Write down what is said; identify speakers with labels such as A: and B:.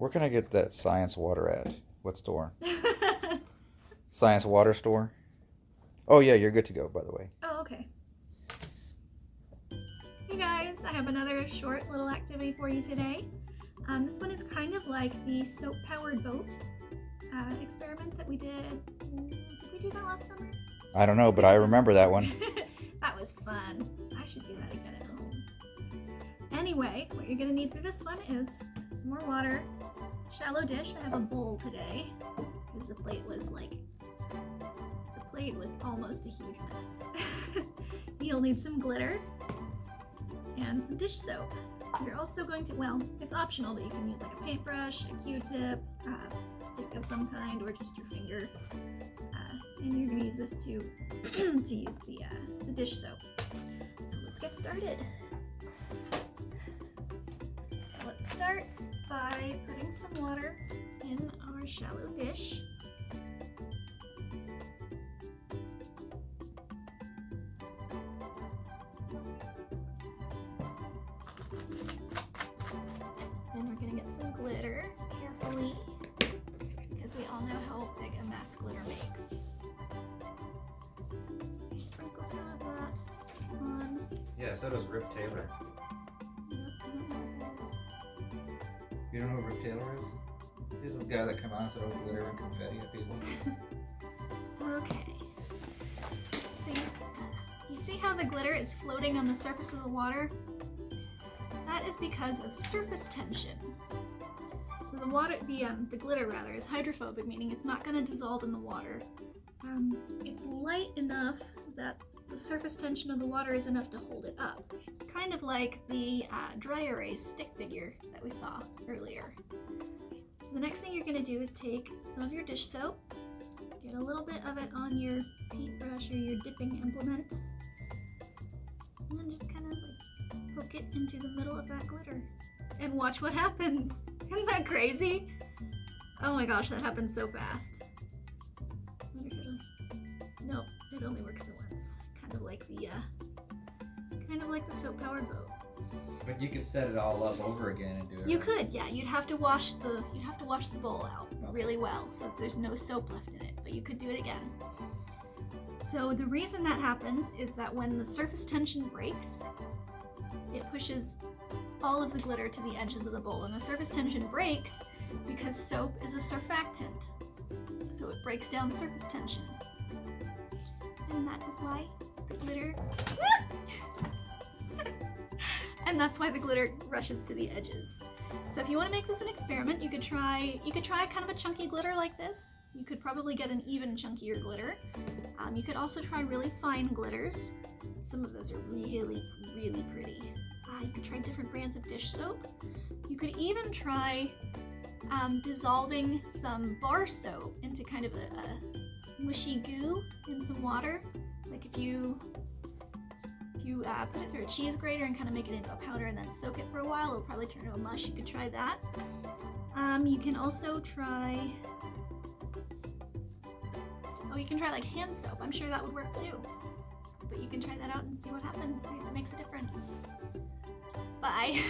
A: Where can I get that science water at? What store? Science water store? Oh yeah, you're good to go, by the way.
B: Oh, okay. Hey guys, I have another short little activity for you today. This one is kind of like the soap-powered boat experiment that we did. Did we do that last summer?
A: I don't know, but I remember that one.
B: That was fun. I should do that again at home. Anyway, what you're gonna need for this one is some more water, shallow dish. I have a bowl today because the plate was almost a huge mess. You'll need some glitter and some dish soap. You're also going to, well, it's optional, but you can use like a paintbrush, a Q-tip, stick of some kind, or just your finger. And you're going to use this to use the dish soap. So let's get started. So let's start by putting some water in our shallow dish. And we're gonna get some glitter carefully, because we all know how big a mess glitter makes. Sprinkle some of that on.
A: Yeah, so does Rip Taylor. You don't know who Rip Taylor is? He's this guy that come out and throw glitter and confetti at people.
B: Okay. So you see how the glitter is floating on the surface of the water? That is because of surface tension. So the water, the glitter rather, is hydrophobic, meaning it's not going to dissolve in the water. It's light enough that the surface tension of the water is enough to hold it up. Kind of like the dry erase stick figure that we saw earlier. So the next thing you're going to do is take some of your dish soap, get a little bit of it on your paintbrush or your dipping implement, and then just kind of like poke it into the middle of that glitter and watch what happens. Isn't that crazy? Oh my gosh, that happens so fast. Nope, it only works the once. Kind of like the soap-powered boat.
A: But you could set it all up over again and do it.
B: You could, yeah. You'd have to wash the bowl out really well, so there's no soap left in it. But you could do it again. So the reason that happens is that when the surface tension breaks, it pushes all of the glitter to the edges of the bowl, and the surface tension breaks because soap is a surfactant, so it breaks down surface tension, and that is why the glitter and that's why the glitter rushes to the edges. So if you want to make this an experiment, you could try kind of a chunky glitter like this. You could probably get an even chunkier glitter. You could also try really fine glitters. Some of those are really, really pretty. You could try different brands of dish soap. You could even try dissolving some bar soap into kind of a mushy goo in some water. Like if you put it through a cheese grater and kind of make it into a powder and then soak it for a while, it'll probably turn to a mush. You could try that. You can also try, you can try like hand soap. I'm sure that would work too. But you can try that out and see what happens, see if it makes a difference. Bye.